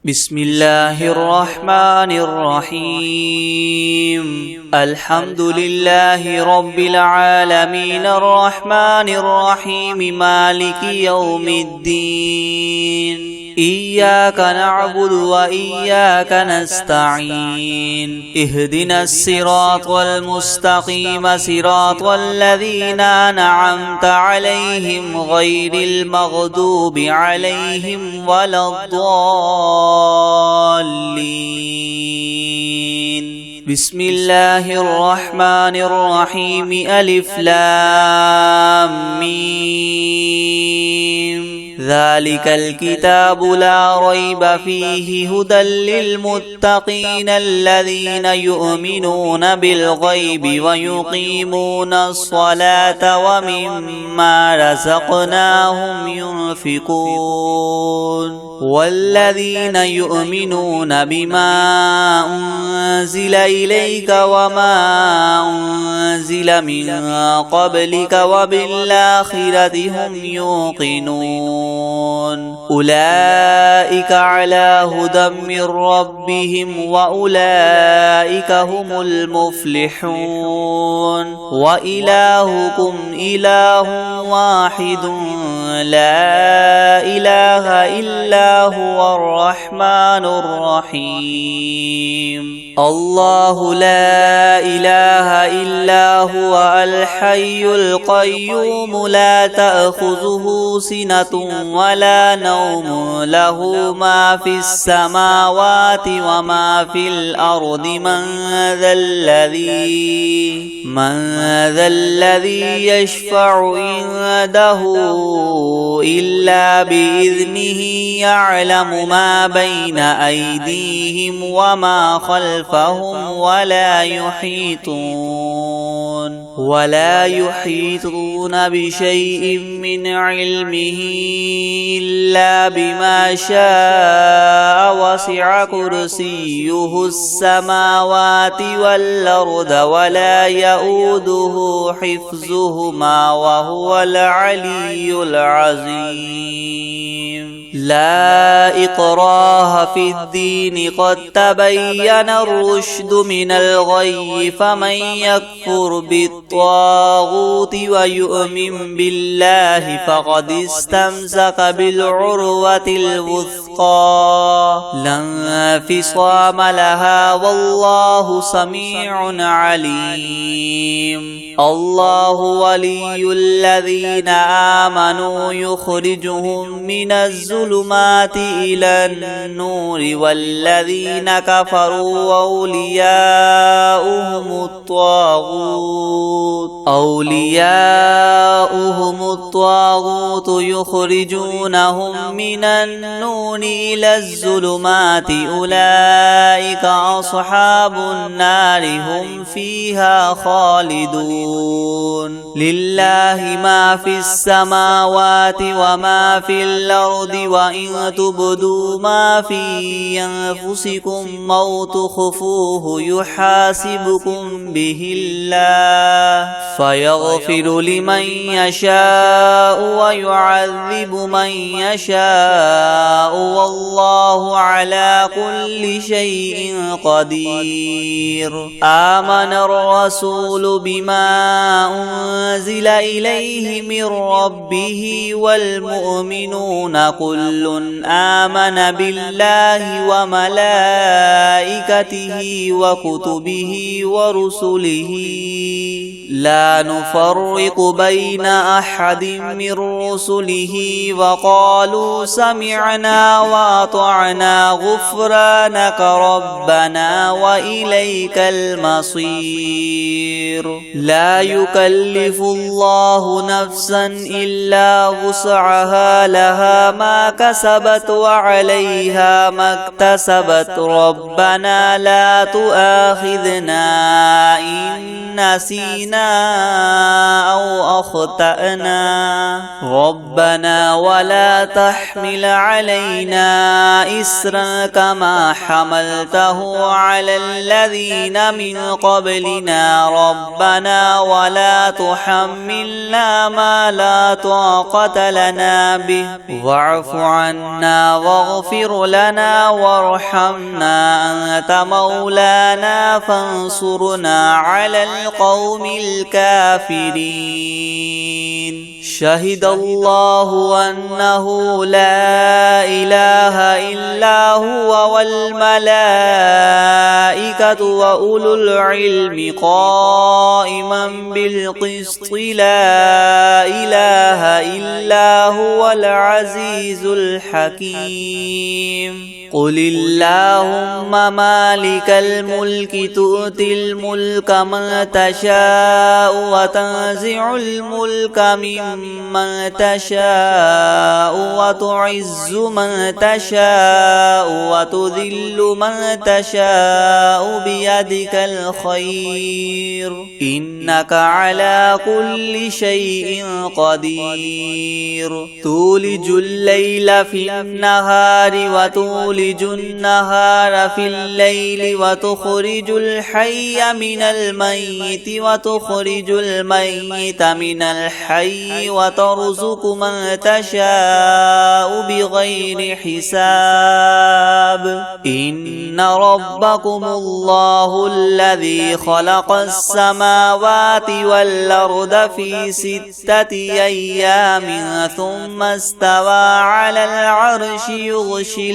بسم الله الرحمن الرحيم. الحمد لله رب العالمين الرحمن الرحيم مالك يوم الدين. إياك نعبد وإياك نستعين. اهدنا الصراط المستقيم صراط الذين أنعمت عليهم غير المغضوب عليهم ولا الضالين. بسم الله الرحمن الرحيم. ألف لام ميم. ذلك الكتاب لا ريب فيه هدى للمتقين الذين يؤمنون بالغيب ويقيمون الصلاة ومما رزقناهم ينفقون والذين يؤمنون بما أنزل إليك وما أنزل من قبلك وبالآخرة هم يوقنون. أولئك على هدى من ربهم وأولئك هم المفلحون. وإلهكم إله واحد لا إله إلا هو الرحمن الرحيم. الله لا إله إلا هو الحي القيوم لا تأخذه سنة ولا نوم له ما في السماوات وما في الأرض. من ذا الذي يشفع عنده إلا بإذنه. يعلم ما بين أيديهم وما خلفهم ولا يحيطون بشيء من علمه إلا بما شاء. وسع كرسيه السماوات والأرض ولا يؤوده حفظهما وهو العلي العظيم. لا إكراه في الدين قد تبين الرشد من الغي. فمن يكفر بالطاغوت ويؤمن بالله فقد استمسك بالعروة الوثقى لا انفصام لها والله سميع عليم. الله ولي الذين آمنوا يخرجهم من الظلمات إلى النور والذين كفروا أولياؤهم الطاغوت يخرجونهم من النور إلى الظلمات. أولئك أصحاب النار هم فيها خالدون. لله ما في السماوات وما في الأرض وإن تبدوا ما في أنفسكم أو تخفوه يحاسبكم به الله فيغفر لمن يشاء ويعذب من يشاء والله على كل شيء قدير. آمن الرسول بما أنزل إليه من ربه والمؤمنون كل آمن بالله وملائكته وكتبه ورسله لا نفرق بين أحد من رسله وقالوا سمعنا وأطعنا غفرانك ربنا وإليك المصير. لا يكلف الله نفسا إلا وسعها لها ما كسبت وعليها ما اكتسبت. ربنا لا تؤاخذنا إن نسينا أو أخطأنا. ربنا ولا تحمل علينا إصرا إسرا كما حملته على الذين من قبلنا ربنا ولا تحملنا ما لا طاقة لنا به واعف عنا واغفر لنا وارحمنا أنت مولانا فانصرنا على القوم الكافرين شهد الله أنه لا إله إلا هو والملائكة وأولو العلم قائما بالقسط لا إله إلا هو العزيز الحكيم قل اللهم مالك الملك تؤتي الملك من تشاء وتنزع الملك ممن تشاء وتعز من تشاء وتذل من تشاء بيدك الخير إنك على كل شيء قدير تولج الليل في النهار وتولج النهار في الليل وتخرج الحي من الميت وتخرج الميت من الحي وترزق من تشاء بغير حساب إن ربكم الله الذي خلق السماوات والأرض في 6 أيام ثم استوى على العرش يغشي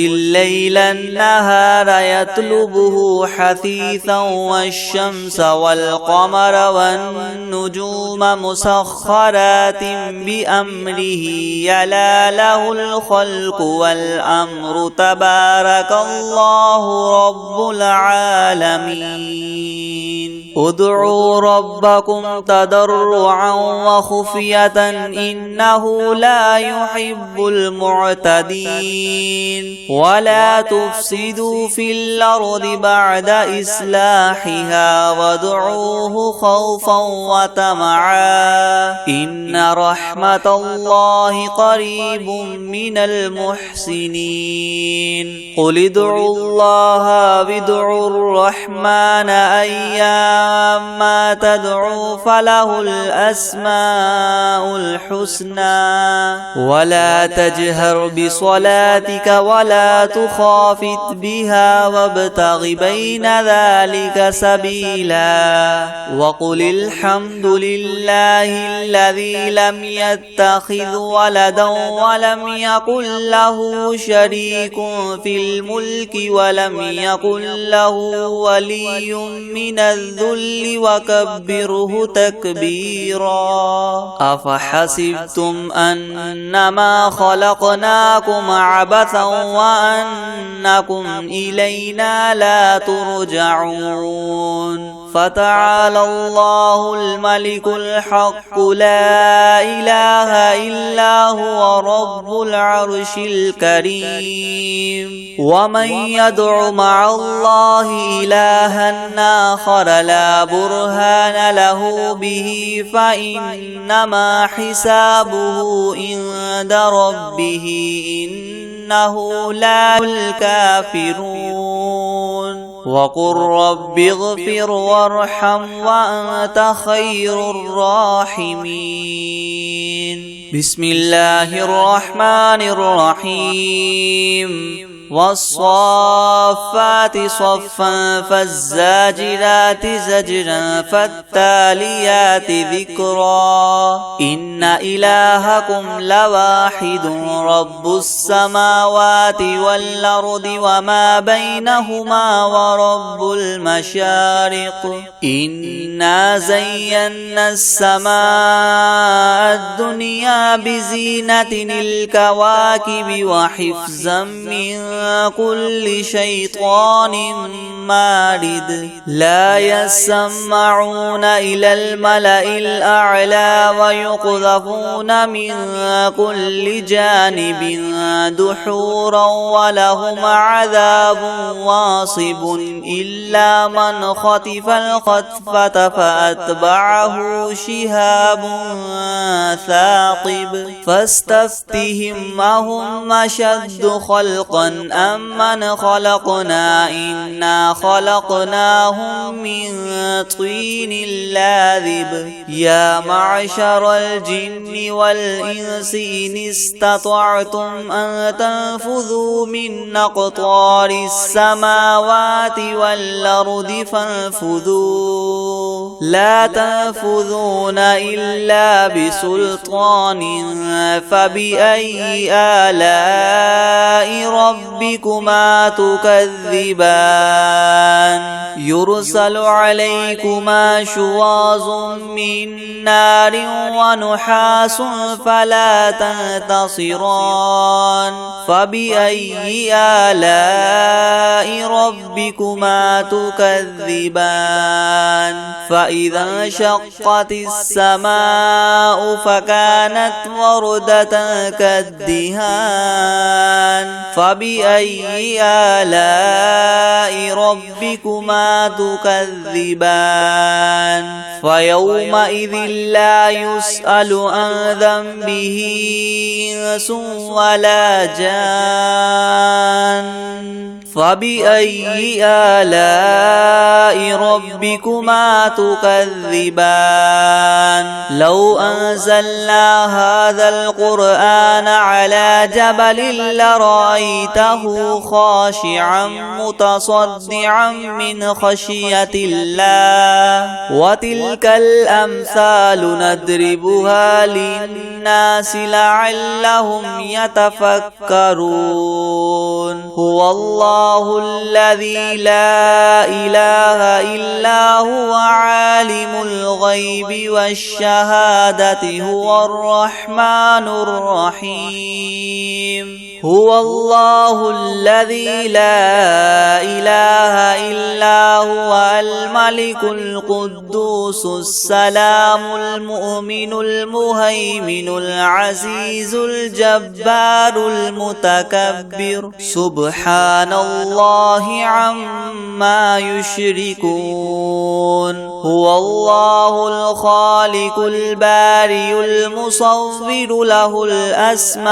الليل النهار يطلبه حثيثا والشمس والقمر والنجوم مسخرات بأمره يلا له الخلق والأمر تبارك الله رب العالمين ادعوا ربكم تضرعا وخفية إنه لا يحب المعتدين ولا تفسدوا في الأرض بعد إصلاحها وادعوه خوفا وطمعا إن رحمة الله قريب من المحسنين قل ادعوا الله وادعوا الرحمن أيما تدعوا فله الأسماء الحسنى ولا تجهر بصلاتك ولا تخافت بها وابتغ بين ذلك سبيلا وقل الحمد لله الذي لم يتخذ ولدا ولم يكن له شريك في الملك ولم يكن له ولي من الذل وكبره تكبيرا أفحسبتم أنما خلقناكم عبثا وأنكم إلينا لا ترجعون فتعالى الله الملك الحق لا إله إلا هو رب العرش الكريم ومن يدع مع الله إلها آخر لا برهان له به فإنما حسابه عند ربه إنه لا الكافرون وقل رب اغفر وارحم وأنت خير الراحمين بسم الله الرحمن الرحيم والصافات صفا فالزاجرات زجرا فالتاليات ذكرا إن إلهكم لواحد رب السماوات والأرض وما بينهما ورب المشارق إنا زينا السماء الدنيا بزينة الكواكب وحفظا من كل شيطان مارد لا يسمعون إلى الملأ الأعلى ويقذفون من كل جانب دحورا ولهم عذاب واصب إلا من خطف الخطفة فأتبعه شهاب ثاقب شاطب فاستفتهم أهم أشد خلقا أم من خلقنا إنا خلقناهم من طين لاذب يا معشر الجن والإنس إن استطعتم أن تنفذوا من أقطار السماوات والأرض فانفذوا لا تنفذون إلا بسلطان فبأي آلاء ربكما تكذبان يرسل عليكما شواظ من نار ونحاس فلا تنتصران فبأي آلاء ربكما تكذبان فإذا انشقت السماء فكانت وردة كالدهان فبأي آلاء ربكما تكذبان فيومئذ لا يسأل عن ذنبه إنس ولا جان فبأي آلاء ربكما تكذبان لو أنزلنا هذا القرآن على جبل لرأيته خاشعا متصدعا من خشية الله وتلك الأمثال نضربها للناس لعلهم يتفكرون هو الله الذي لا إله إلا هو عالم الغيب والشهادة هو الرحمن الرحيم هو الله الذي لا إله إلا هو الملك القدوس السلام المؤمن المهيمن العزيز الجبار المتكبر سبحان الله عما يشركون هو الله الخالق البارئ المصور له الأسماء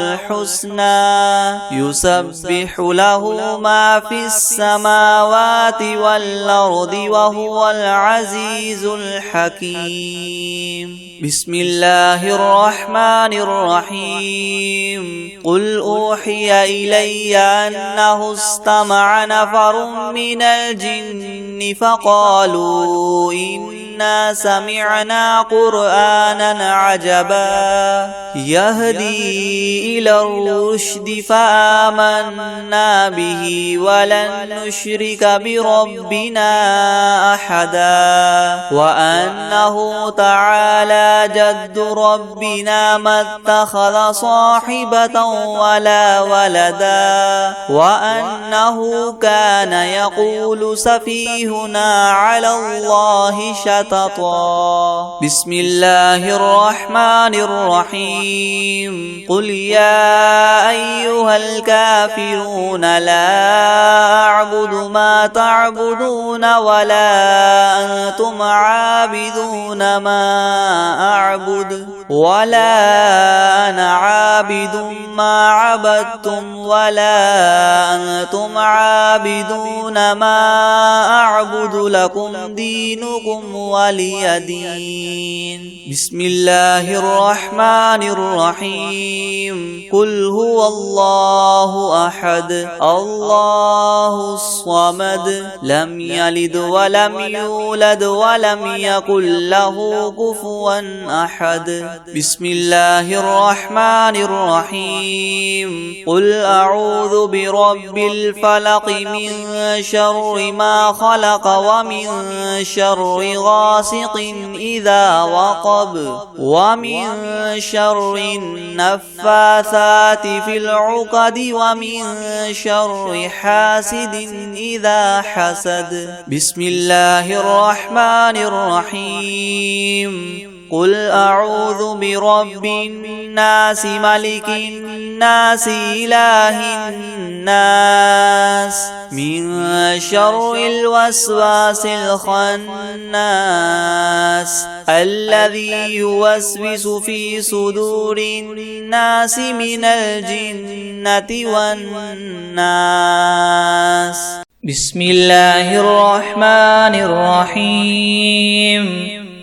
الحسنى يسبح له ما في السماوات والأرض وهو العزيز الحكيم بسم الله الرحمن الرحيم قل أوحي إلي أنه استمع نفر من الجن فقالوا إنا سمعنا قرآنا عجبا يهدي إلى الرشد فآمنا به ولن نشرك بربنا أحدا وأنه تعالى جد ربنا ما اتخذ صاحبة ولا ولدا وأنه كان يقول سفيهنا على الله شططا بسم الله الرحمن الرحيم قل يا أيها الكافرون لا أعبد ما تعبدون ولا أنتم عابدون ما أعبد ولا أنا عابد ما عبدتم ولا أنتم عابدون ما أعبد لكم دينكم ولي دين بسم الله الرحمن الرحيم قل هو الله أحد الله الصمد لم يلد ولم يولد ولم يكن له كفوا أحد بسم الله الرحمن الرحيم قل أعوذ برب الفلق من شر ما خلق ومن شر غاسق إذا وقب ومن شر النفاثات في العقد ومن شر حاسد إذا حسد بسم الله الرحمن الرحيم قل أعوذ برب الناس ملك الناس إله الناس من شر الوسواس الخناس الذي يوسوس في صدور الناس من الجنة والناس. بسم الله الرحمن الرحيم.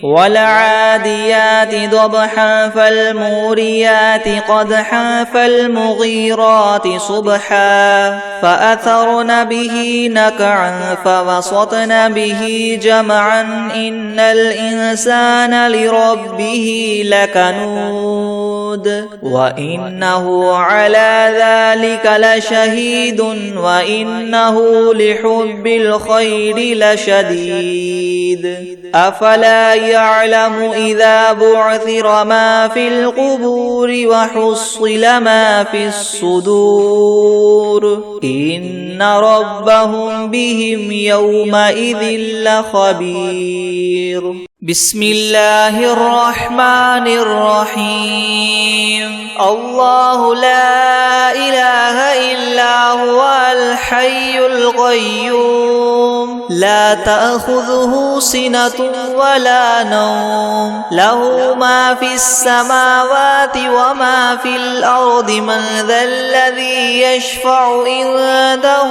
والعاديات ضبحا فالموريات قدحا فالمغيرات صبحا فأثرن به نقعا فوسطن به جمعا إن الإنسان لربه لكنود وإنه على ذلك لشهيد وإنه لحب الخير لشديد. أفلا يعلم إذا بعثر ما في القبور وحصل ما في الصدور إن ربهم بهم يومئذ لخبير. بسم الله الرحمن الرحيم. الله لا إله إلا هو الحي القيوم لا تأخذه سنة ولا نوم له ما في السماوات وما في الأرض من ذا الذي يشفع عنده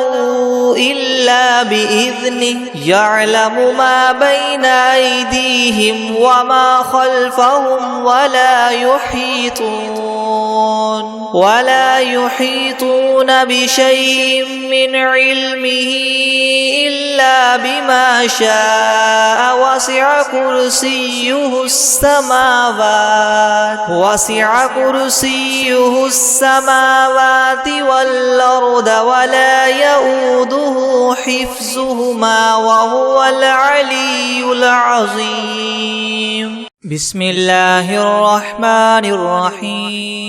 إلا بإذنه يعلم ما بين أيديهم وما خلفهم ولا يحيطون بشيء من علمه إلا بما شاء وسع كرسيه السماوات والأرض ولا يؤوده حفظهما وهو العلي العظيم. بسم الله الرحمن الرحيم.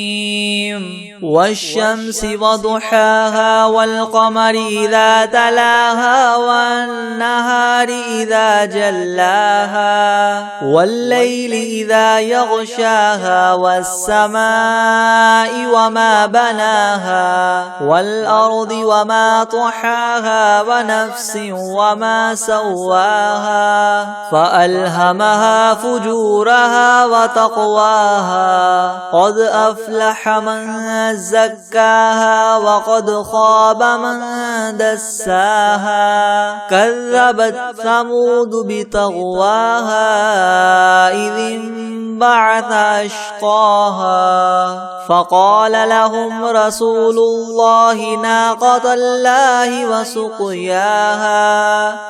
والشمس وضحاها والقمر إذا تلاها والنهار إذا جلاها والليل إذا يغشاها والسماء وما بناها والأرض وما طحاها ونفس وما سواها فألهمها فجورها وتقواها قد أفلح من زكاها وقد خاب من دساها كذبت ثمود بطغواها إذ انبعث أشقاها فقال لهم رسول الله ناقة الله وسقياها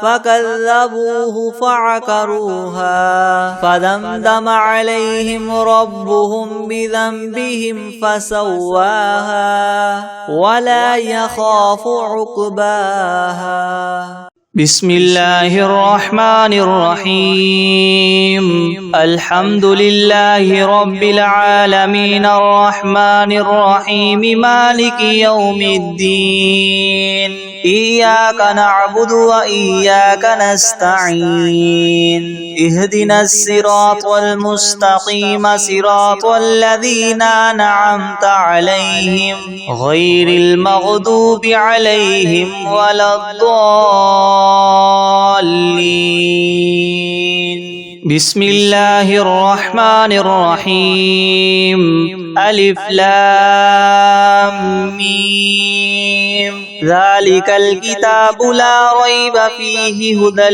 فكذبوه فعقروها فدمدم عليهم ربهم بذنبهم فسواها ولا يخاف عقباها. بسم الله الرحمن الرحيم. الحمد لله رب العالمين الرحمن الرحيم مالك يوم الدين إياك نعبد وإياك نستعين اهدنا الصراط المستقيم صراط الذين أنعمت عليهم غير المغضوب عليهم ولا الضالين. بسم الله الرحمن الرحيم. ألف لام ميم ذلك الكتاب لا ريب فيه هدى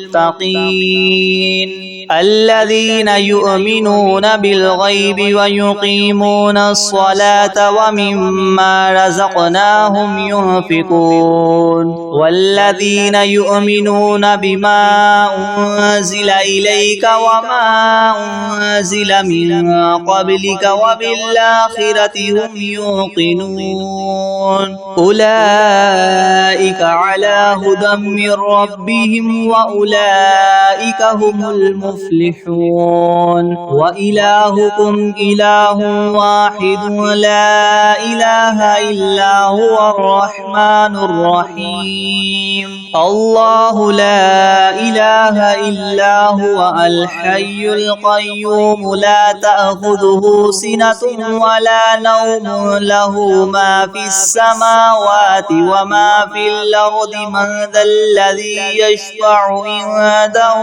للمتقين الذين يؤمنون بالغيب ويقيمون الصلاة ومما رزقناهم ينفقون والذين يؤمنون بما أنزل إليك وما أنزل من قبلك وبالآخرة هم يوقنون أولئك على هدى من ربهم وأولئك هم المفلحون وإلهكم إله واحد لا إله إلا هو الرحمن الرحيم الله لا إله إلا هو الحي القيوم لا تأخذه سنة ولا نوم له ما في السماوات وما في الأرض من ذا الذي يشفع عنده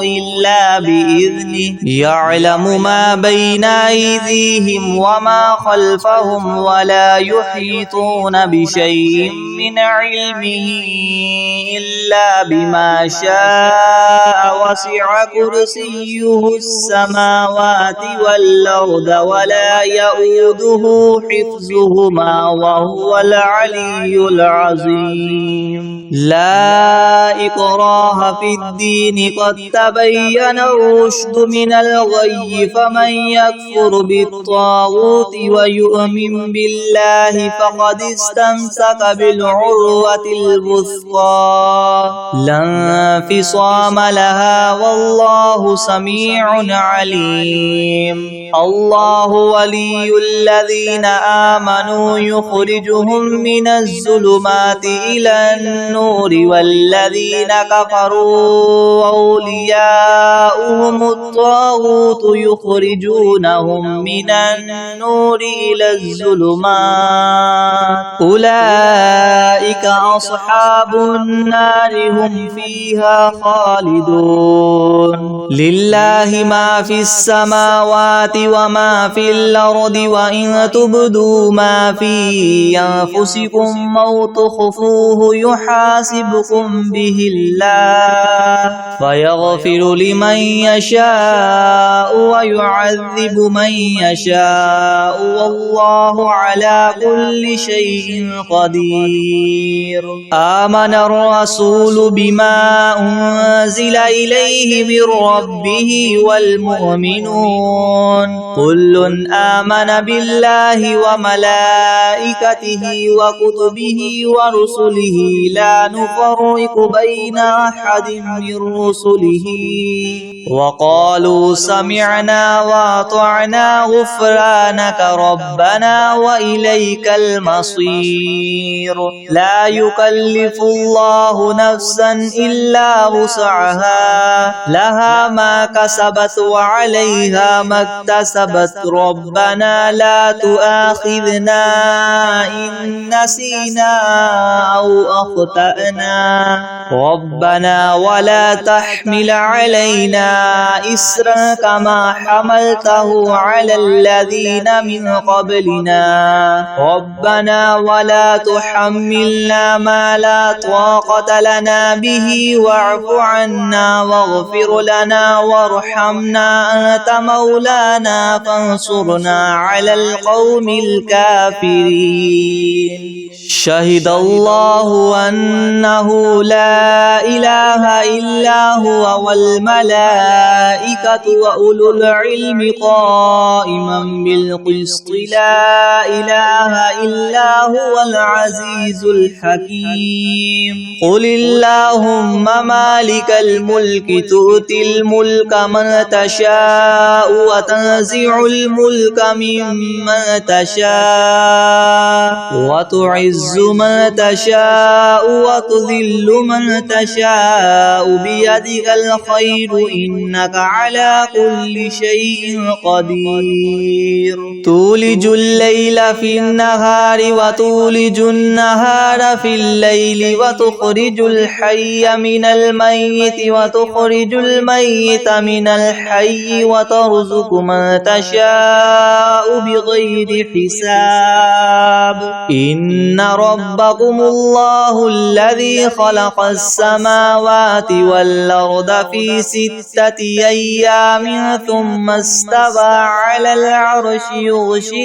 إلا بإذنه يعلم ما بين أيديهم وما خلفهم ولا يحيطون بشيء من علمه إلا بما شاء وسع كرسيه السماوات والأرض ولا يؤوده حفظهما وهو العلي العظيم لا إكراه في الدين قد تبين الرشد من الغي فمن يكفر بالطاغوت ويؤمن بالله فقد استمسك بالعروة الوثقى لا انفصام لها والله سميع عليم الله ولي الذين آمنوا يخرجهم من الظلمات إلى النور والذين كفروا أولياؤهم الطاغوت يخرجونهم من النور إلى الظلمات أولئك أصحاب النار هم فيها خالدون لله ما في السماوات وما في الأرض وإن تبدوا ما في أنفسكم أو تخفوه يحاسبكم به الله فيغفر لمن يشاء ويعذب من يشاء والله على كل شيء قدير آمن الرسول بما أنزل إليه من ربه والمؤمنون كل آمن بالله وملائكته وكتبه ورسله لا نفرق بين أحد من رسله وقالوا سمعنا وأطعنا غفرانك ربنا وإليك المصير لا يكلف الله نفسا إلا وسعها لها ما كسبت وعليها ما اكتسبت ربنا لا تؤاخذنا إن نسينا أو أخطأنا ربنا ولا تحمل علينا إسرا كما حملته على الذين من قبلنا ربنا ولا تحملنا ما لا طاقة لنا به واعف عنا واغفر لنا وارحمنا أنت مولانا فانصرنا على القوم الكافرين شهد الله أنه لا إله إلا هو والملائكة وأولو العلم قائما بالقسط لا إله إلا هو العزيز الحكيم قل اللهم مالك الملك تؤتي الملك من تشاء وتنزع الملك ممن تشاء وتعز من تشاء وتذل من تشاء بيدك الخير إنك على كل شيء قدير تولج الليل في النهار وتولج النهار في الليل وتخرج الحي من الميت وتخرج الميت من الحي وترزق من تشاء بغير حساب إن ربكم الله الذي خلق السماوات والأرض في 6 أيام ثم استوى على العرش يغشي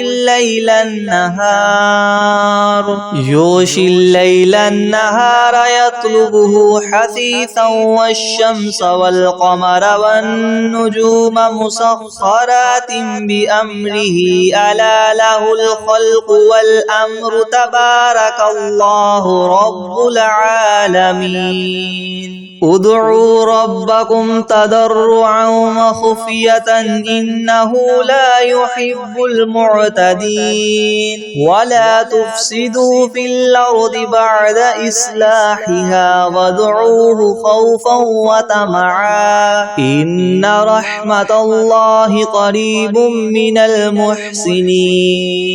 الليل النهار يطلبه حثيثا والشمس والقمر والنجوم مسخرات بأمره ألا له الخلق والأمر تبارك الله رب العالمين ادعوا ربكم تضرعا وخفية إنه لا يحب المعتدين ولا تفسدوا في الأرض بعد إصلاحها وادعوه خوفا وطمعا إن رحمة الله قريب من المحسنين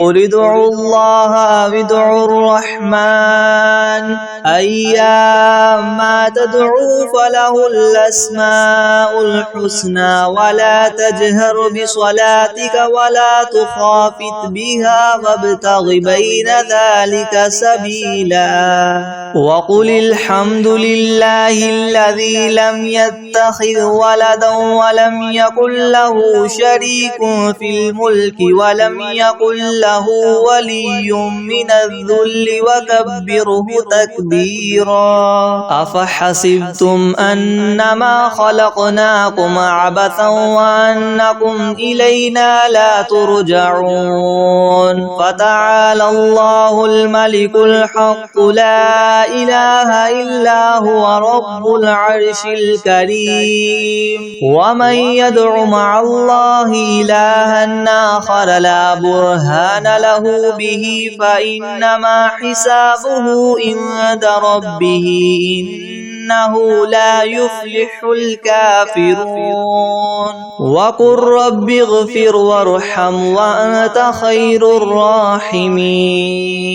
قل ادعوا الله أو ادعوا الرحمن أيما تدعوا فله الأسماء الحسنى ولا تجهر بصلاتك ولا تخافت بها وابتغ بين ذلك سبيلا وقل الحمد لله الذي لم يتخذ ولدا ولم يكن له شريك في الملك ولم يكن له ولي من الذل وكبره تكبيرا أفحسبتم أنما خلقناكم عبثا وأنكم إلينا لا ترجعون فتعالى الله الملك الحق لا إله إلا هو رب العرش الكريم ومن يدع مع الله إلها آخر لا برهان له به فإنما حسابه عند ربه إنه لا يفلح الكافرون وقل رب اغفر وارحم وأنت خير الراحمين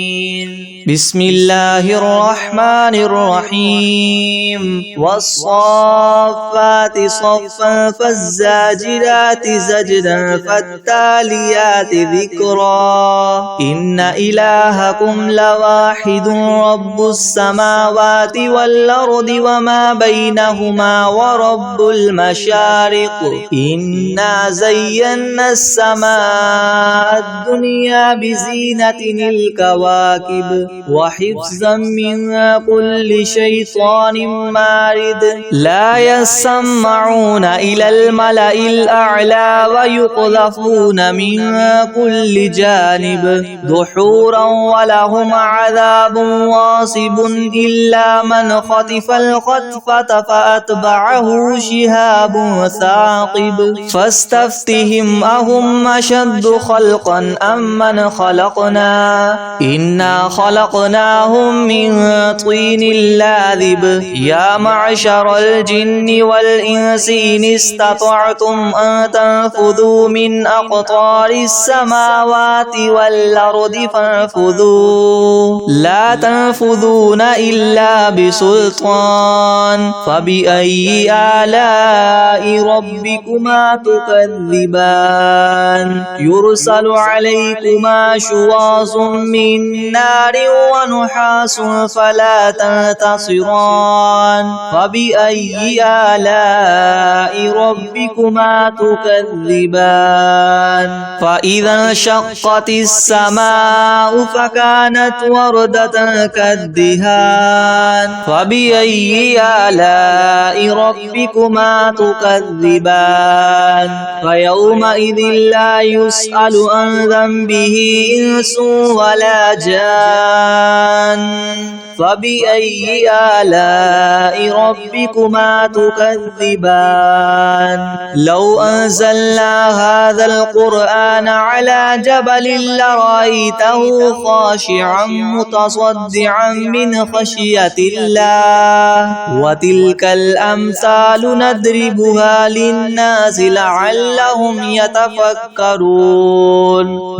بسم الله الرحمن الرحيم والصافات صفا فالزاجرات زجرا فالتاليات ذكرا إن إلهكم لواحد رب السماوات والأرض وما بينهما ورب المشارق إنا زينا السماء الدنيا بزينة الكواكب وحفظا من كل شيطان مارد لا يسمعون إلى الملأ الأعلى ويقذفون من كل جانب دحورا ولهم عذاب واصب إلا من خطف الخطفة فأتبعه شهاب ثاقب فاستفتهم أهم أشد خلقا أم من خلقنا إنا خلقناهم من طين لاذب يا معشر الجن والإنس إن استطعتم أن تنفذوا من أقطار السماوات والأرض فانفذوا لا تنفذون إلا بسلطان فبأي آلاء ربكما تكذبان يرسل عليكما شواظ من نار ونحاس فلا تنتصران فبأي آلاء ربكما تكذبان فإذا انشقت السماء فكانت وردة كالدهان فبأي آلاء ربكما تكذبان فيومئذ لا يسأل عن ذنبه إنس ولا جان فبأي آلاء ربكما تكذبان لو أنزلنا هذا القرآن على جبل لرأيته خاشعا متصدعا من خشية الله وتلك الأمثال نضربها للناس لعلهم يتفكرون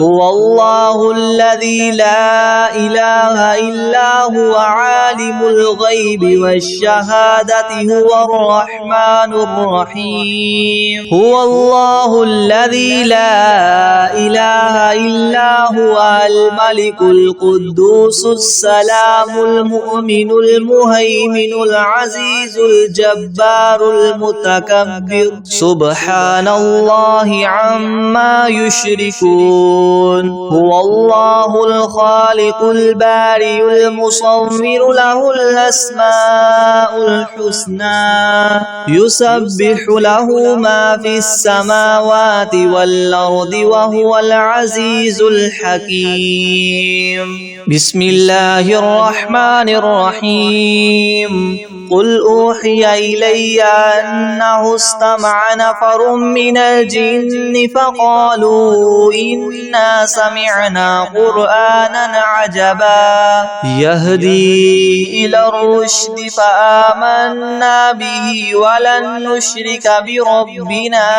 هو الله الذي لا إله إلا هو عالم الغيب والشهادة هو الرحمن الرحيم هو الله الذي لا إله إلا هو الملك القدوس السلام المؤمن المهيمن العزيز الجبار المتكبر سبحان الله عما يشركون هو الله الخالق البارئ المصور له الأسماء الحسنى يسبح له ما في السماوات والأرض وهو العزيز الحكيم بسم الله الرحمن الرحيم قل أوحي إلي أنه استمع نفر من الجن فقالوا إنا سمعنا قرآنا عجبا يهدي إلى الرشد فآمنا به ولن نشرك بربنا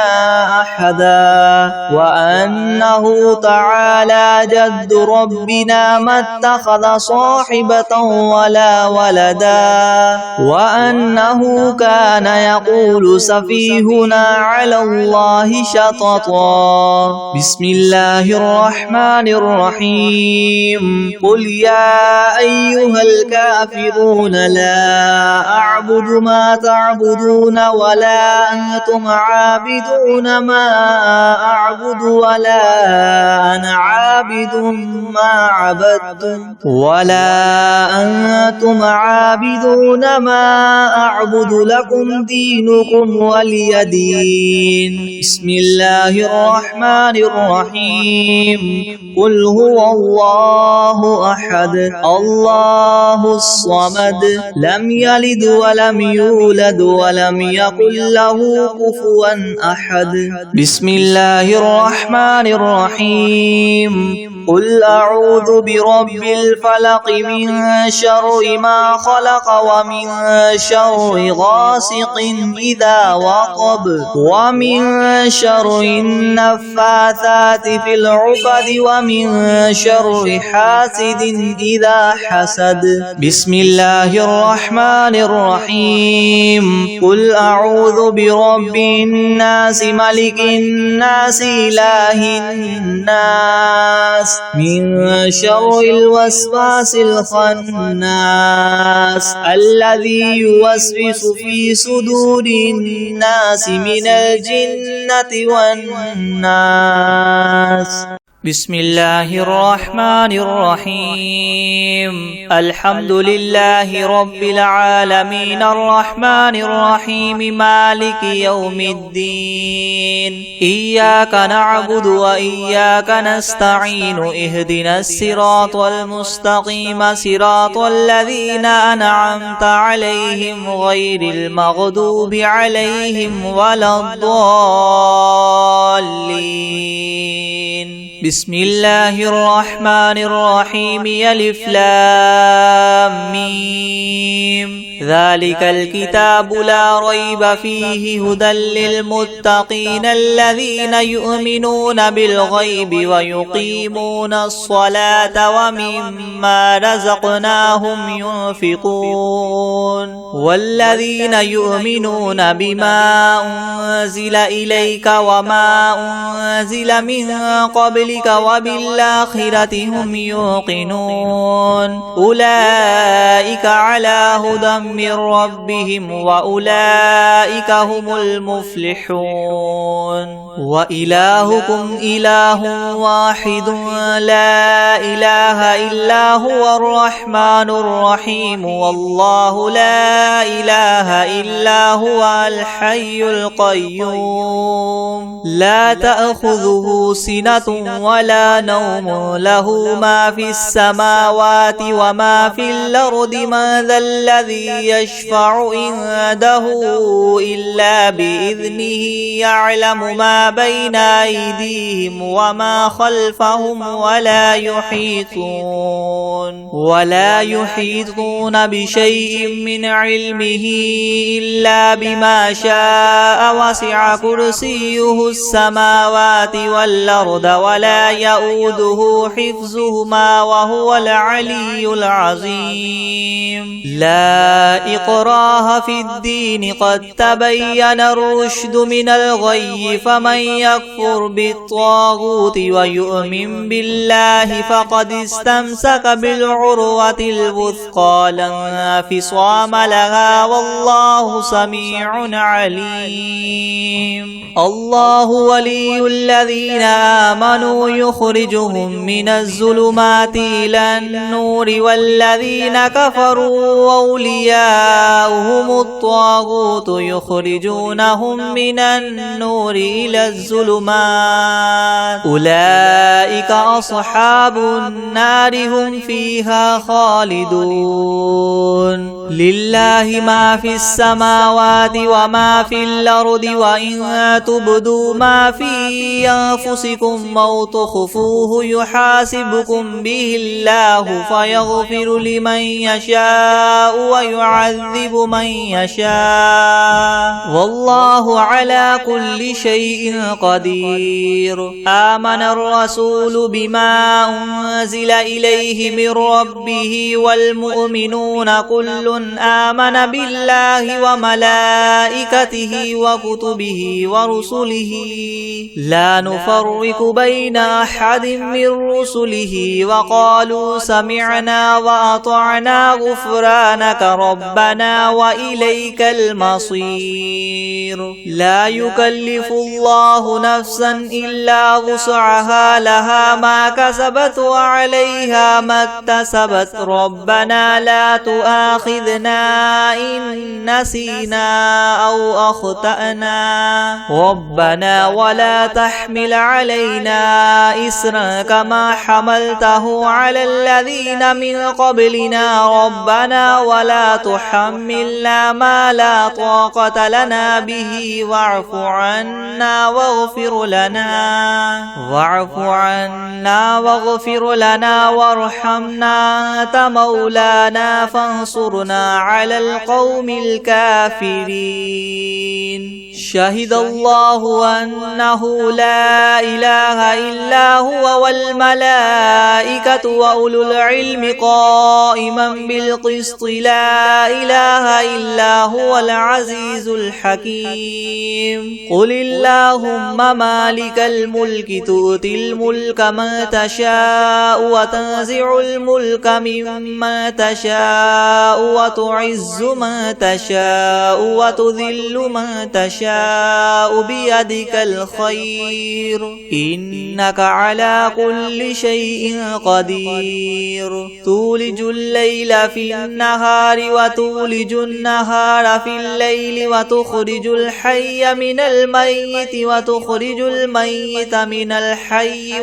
أحدا وأنه تعالى جد ربنا ما اتخذ صاحبة ولا ولدا وأنه كان يقول سفيهنا على الله شططا بسم الله الرحمن الرحيم قل يا أيها الكافرون لا أعبد ما تعبدون ولا أنتم عابدون ما أعبد ولا أنا عابد ما عبدتم ولا أنتم عابدون ما أعبد لكم دينكم ولي دين بسم الله الرحمن الرحيم قل هو الله أحد الله الصمد لم يلد ولم يولد ولم يكن له كفوا أحد بسم الله الرحمن الرحيم قل أعوذ برب الفلق من شر ما خلق ومن شر غاسق إذا وقب ومن شر النفاثات في العقد ومن شر حاسد إذا حسد بسم الله الرحمن الرحيم قل أعوذ برب الناس ملك الناس إله الناس من شر الوسواس الخناس الذي يوسوس في صدور الناس من الجنة والناس بسم الله الرحمن الرحيم الحمد لله رب العالمين الرحمن الرحيم مالك يوم الدين إياك نعبد وإياك نستعين اهدنا الصراط المستقيم صراط الذين أنعمت عليهم غير المغضوب عليهم ولا الضالين بسم الله الرحمن الرحيم ألف لام ميم ذلك الكتاب لا ريب فيه هدى للمتقين الذين يؤمنون بالغيب ويقيمون الصلاة ومما رزقناهم ينفقون والذين يؤمنون بما أنزل إليك وما أنزل من قبلك وبالآخرة هم يوقنون أولئك على هدى من ربهم وأولئك هم المفلحون وإلهكم إله واحد لا إله إلا هو الرحمن الرحيم والله لا إله إلا هو الحي القيوم لا تأخذه سنة ولا نوم له ما في السماوات وما في الأرض من ذا الذي يشفع عنده إلا بإذنه يعلم ما بين أيديهم وما خلفهم ولا يحيطون بشيء من علمه إلا بما شاء وسع كرسيه السماوات والأرض ولا يؤوده حفظهما وهو العلي العظيم لا إكراه في الدين قد تبين الرشد من الغي فمن فمن يكفر بالطاغوت ويؤمن بالله فقد استمسك بالعروة الوثقى لا انفصام لها والله سميع عليم. الله ولي الذين آمنوا يخرجهم من الظلمات إلى النور والذين كفروا أولياؤهم الطاغوت يخرجونهم من النور إلى الظلمات أولئك أصحاب النار هم فيها خالدون. لله ما في السماوات وما في الأرض وإن تبدوا ما في أنفسكم أو تخفوه يحاسبكم به الله فيغفر لمن يشاء ويعذب من يشاء والله على كل شيء قدير. آمن الرسول بما أنزل إليه من ربه والمؤمنون كل آمن بالله وملائكته وكتبه ورسله لا نفرق بين أحد من رسله وقالوا سمعنا وأطعنا غفرانك ربنا وإليك المصير. لا يكلف الله نفسا إلا وسعها لها ما كسبت وعليها ما اكتسبت ربنا لا تؤاخذنا إن نسينا أو أخطأنا ربنا ولا تحمل علينا إسرا كما حملته على الذين من قبلنا ربنا ولا تحملنا ما لا طاقة لنا به واعف عنا واغفر لنا وارحمنا أنت مولانا فانصرنا على القوم الكافرين. شهد الله أنه لا إله إلا هو والملائكة وأولو العلم قائما بالقسط لا إله إلا هو العزيز الحكيم. قل اللهم مالك الملك تؤتي الملك من تشاء وتنزع الملك ممن تشاء وتعز من تشاء وتذل من تشاء بيدك الخير إنك على كل شيء قدير. تولج الليل في النهار وتولج النهار في الليل وتخرج الحي من الميت وتخرج الميت من الحي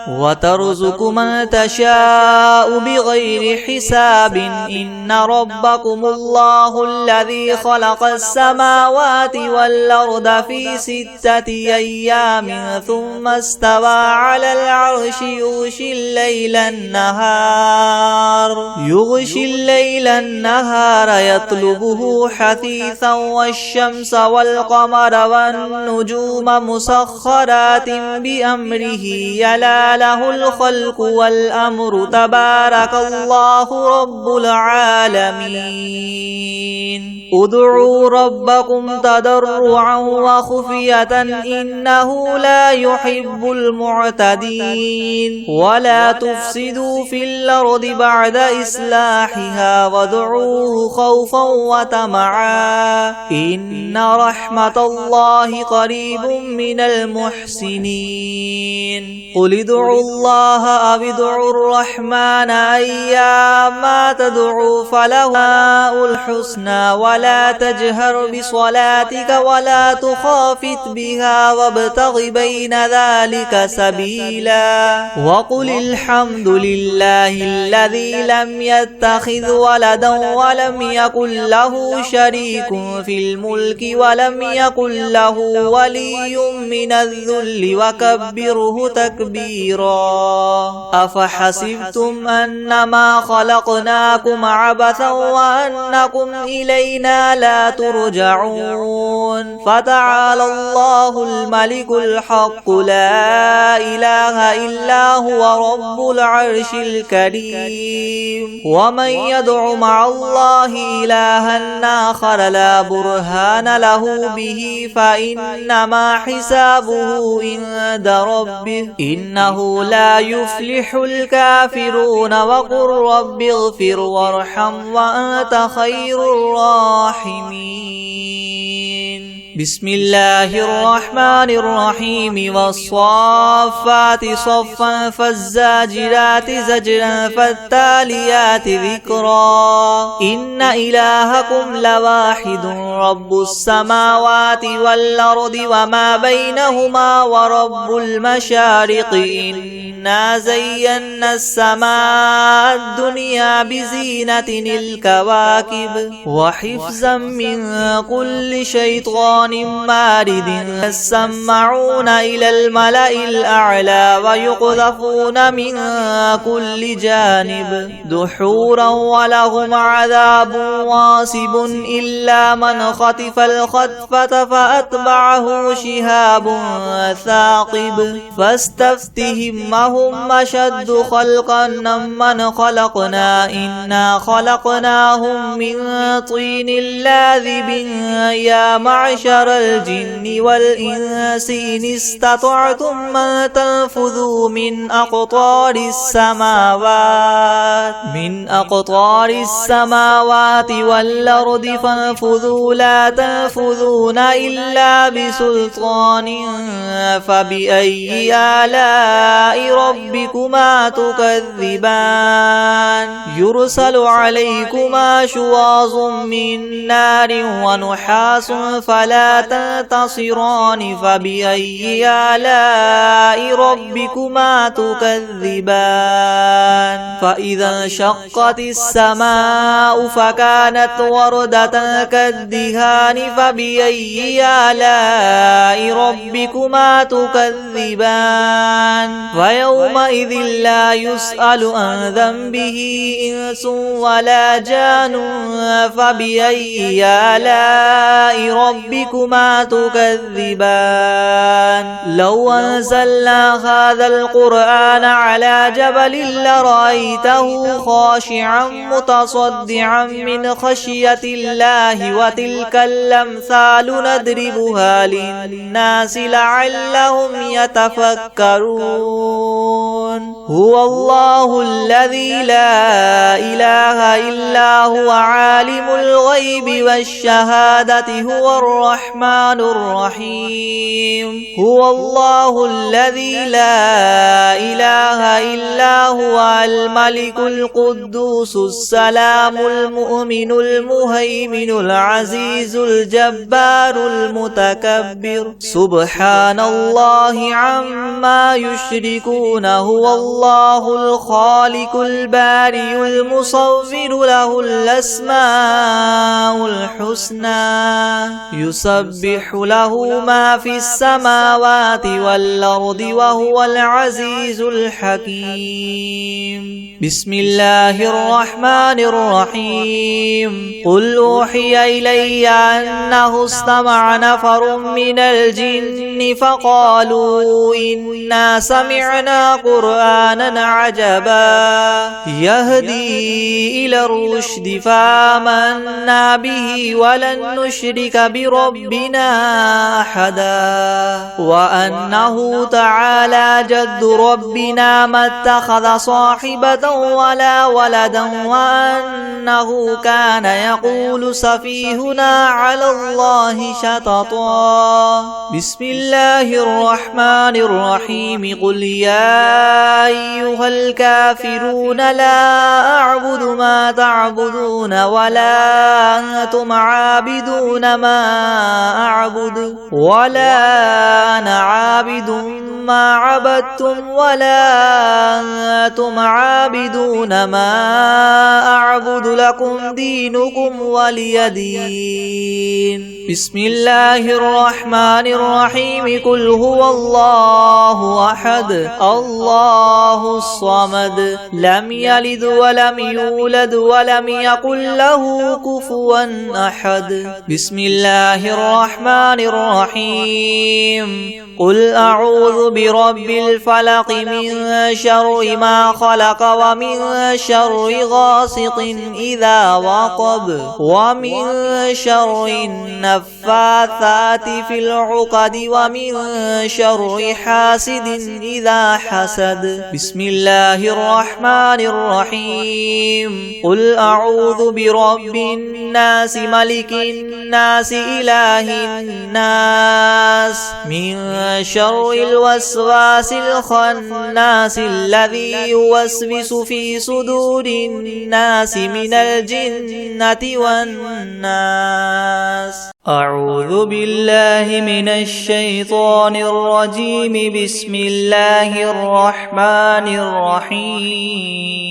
وترزق من تشاء بغير حساب. إن ربكم الله الذي خلق السماوات والأرض في 6 أيام ثم استوى على العرش يغشي الليل النهار يطلبه حثيثا والشمس والقمر والنجوم مسخرات بأمره يلا له الخلق والأمر تبارك الله رب العالمين. ادعوا ربكم تضرعا وخفية إنه لا يحب المعتدين. ولا تفسدوا في الأرض بعد إصلاحها وادعوه خوفا وطمعا إن رحمة الله قريب من المحسنين. قل ادعوا الله أو ادعوا الرحمن أيما تدعوا فله الحسنى ولا تجهر بصلاتك ولا تخافت بها وابتغ بين ذلك سبيلا. وقل الحمد لله الذي لم يتخذ ولدا ولم يكن له شريك في الملك ولم يكن له ولي من الذل وكبره تكبيرا. أفحسبتم أن أنما خلقناكم عبثا وأنكم إلينا لا ترجعون فتعالى الله الملك الحق لا إله إلا هو رب العرش الكريم ومن يدع مع الله إلها آخر لا برهان له به فإنما حسابه عند ربه إنه لا يفلح الكافرون وقل رب اغفر وارحم وأنت خير الراحمين بسم الله الرحمن الرحيم والصافات صفا فالزاجرات زجرا فالتاليات ذكرا إن إلهكم لواحد رب السماوات والأرض وما بينهما ورب المشارق إنا زينا السماء الدنيا بزينة الكواكب وحفظا من كل شيطان مارد يسمعون إلى الملأ الأعلى ويقذفون من كل جانب دحورا ولهم عذاب واصب إلا من خطف الخطفة فأتبعه شهاب ثاقب فاستفتهم أهم أشد خلقا من خلقنا إنا خلقناهم من طين لاذب يا معشر الجن والإنس إن استطعتم أن تنفذوا من أقطار السماوات والأرض فانفذوا لا تنفذون إلا بسلطان فبأي آلاء ربكما تكذبان يرسل عليكما شواظ من نار ونحاس فلا تنتصران فبأي آلاء ربكما تكذبان فإذا انشقت السماء فكانت وردة كالدهان فبأي آلاء ربكما تكذبان فيومئذ لا يسأل عن ذنبه إنس ولا جان فبأي آلاء ربكما تكذبان لو أنزلنا هذا القرآن على جبل لرأيته خاشعا متصدعا من خشية الله وتلك الأمثال نضربها للناس لعلهم يتفكرون هو الله الذي لا إله إلا هو عالم الغيب والشهادة هو الرحمن الرحيم هو الله الذي لا إله إلا هو الملك القدوس السلام المؤمن المهيمن العزيز الجبار المتكبر سبحان الله عما يشركون هو الله الخالق البارئ المصور له الأسماء الحسنى يسبح له ما في السماوات والأرض وهو العزيز الحكيم بسم الله الرحمن الرحيم قل أوحي إلي أنه استمع نفر من الجن فقالوا إنا سمعنا قرآنا عجبا يهدي إلى الرشد فآمنا به ولن نشرك بربنا أحدا وأنه تعالى جد ربنا ما اتخذ صاحبة ولا ولدا وأنه كان يقول سفيهنا على الله شططا بسم الله الرحمن الرحيم قل يا أيها الكافرون لا أعبد ما تعبدون ولا أنتم عابدون ما أعبد ولا أنا عابد ما عبدتم ولا أنتم عابدون ما أعبد لكم دينكم ولي دين. بسم الله الرحمن الرحيم. قل هو الله أحد الله الصمد لم يلد ولم يولد ولم يكن له كفوا أحد. بسم الله الرحمن الرحيم. قل أعوذ برب الفلق من شر ما خلق ومن شر غاسق إذا وقب ومن شر النفاثات في العقد ومن شر حاسد إذا حسد. بسم الله الرحمن الرحيم. قل أعوذ برب الناس ملك الناس إله الناس من شر الوسواس الخناس الذي يوسوس في صدور الناس من الجنة والناس. أعوذ بالله من الشيطان الرجيم. بسم الله الرحمن الرحيم.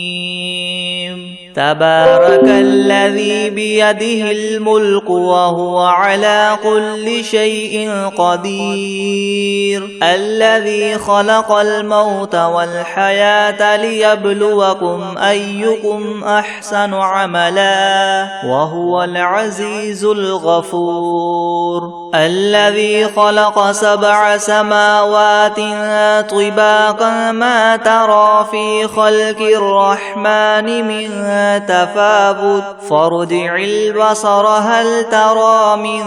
تبارك الذي بيده الملك وهو على كل شيء قدير الذي خلق الموت والحياة ليبلوكم أيكم أحسن عملا وهو العزيز الغفور الذي خلق 7 سماوات طباقا ما ترى في خلق الرحمن من تفاوت فارجع البصر هل ترى من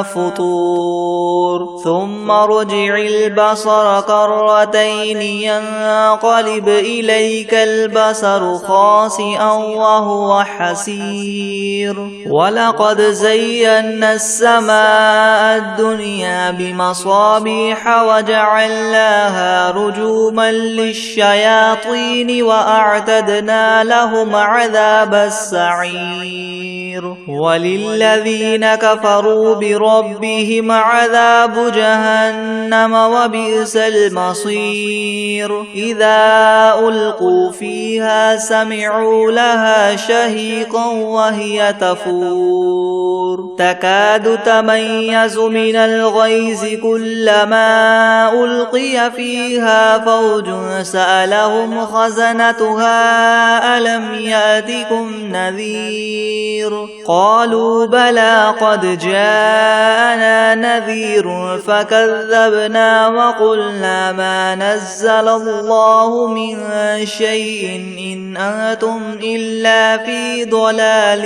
فطور ثم ارجع البصر كرتين ينقلب إليك البصر خاسئا وهو حسير ولقد زينا السماء الدنيا بمصابيح وجعلناها رجوما للشياطين وأعتدنا لهم عذاب السعير وللذين كفروا بربهم عذاب جهنم وبئس المصير إذا ألقوا فيها سمعوا لها شهيقا وهي تفور تكاد تميز من الغيظ كلما ألقي فيها فوج سألهم خزنتها ألم يأتكم نذير قالوا بلى قد جاءنا نذير فكذبنا وقلنا ما نزل الله من شيء إن أنتم إلا في ضلال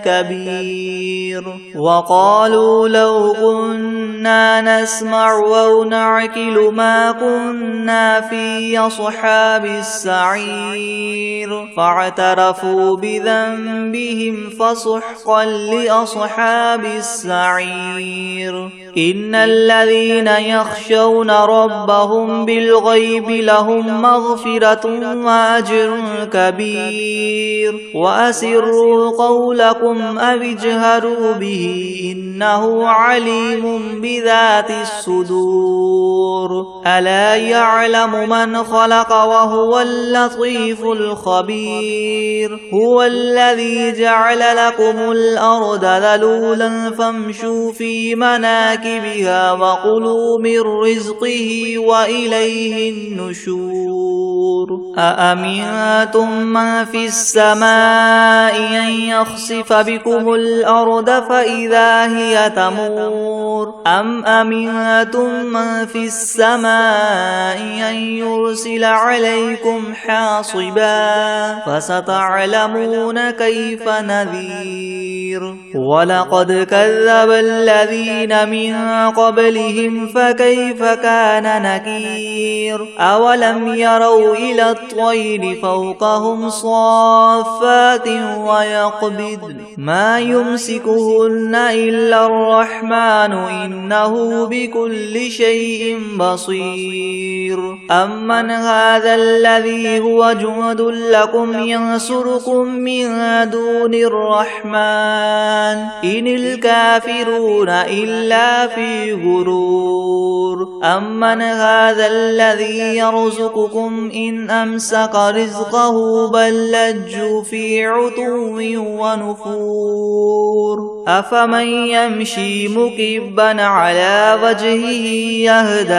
كبير وقالوا لو كنا نسمع أو نعقل ما كنا في أصحاب السعير فاعترفوا بذنبهم فسحقا لأصحاب السعير إن الذين يخشون ربهم بالغيب لهم مغفرة وأجر كبير وأسروا قولكم أو اجهروا به إنه عليم بذات الصدور ألا يعلم من خلق وهو اللطيف الخبير هو الذي جعل لكم الأرض ذلولا فامشوا في مناكبها وكلوا من رزقه وإليه النشور أأمنتم من في السماء أن يخسف بكم الأرض فإذا هي تمور أم أمنتم من في السماء أن يرسل عليكم حاصبا فستعلمون كيف نذير ولقد كذب الذين من قبلهم فكيف كان نكير أولم يروا إلى الطير فوقهم صافات ويقبض ما يمسكهن إلا الرحمن إنه بكل شيء بصير أمن هذا الذي هو جند لكم ينصركم ينصركم من دون الرحمن إن الكافرون إلا في غرور أمن هذا الذي يرزقكم إن أمسك رزقه بل لجوا في عتو ونفور أفمن يمشي مكبا على وجهه يهدى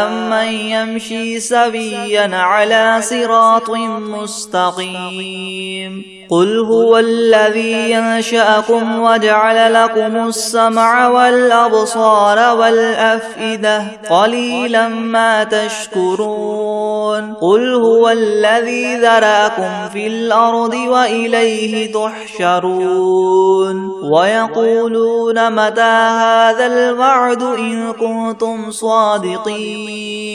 أمن يمشي سويا على صراط مستقيم قل هو الذي ينشأكم وجعل لكم السمع والأبصار والأفئدة قليلا ما تشكرون قل هو الذي ذرأكم في الأرض وإليه تحشرون ويقولون متى هذا الوعد إن كنتم صادقين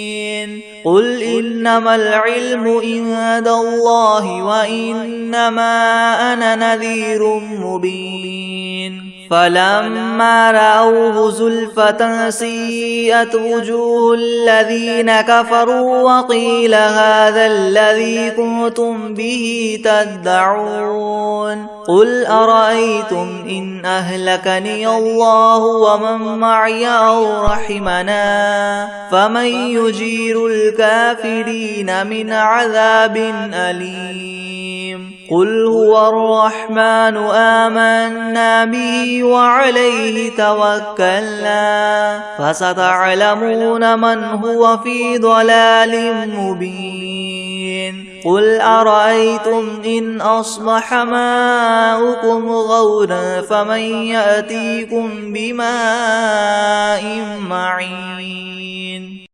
قل إنما العلم عند الله وإنما أنا نذير مبين فلما رأوه زلفة سيئت وجوه الذين كفروا وقيل هذا الذي كنتم به تدعون قل أرأيتم إن أهلكني الله ومن معي أو رحمنا فمن يجير الكافرين من عذاب أليم قل هو الرحمن آمنا به وعليه توكلنا فستعلمون من هو في ضلال مبين قل أرأيتم إن أصبح ماؤكم غورا فمن يأتيكم بماء معين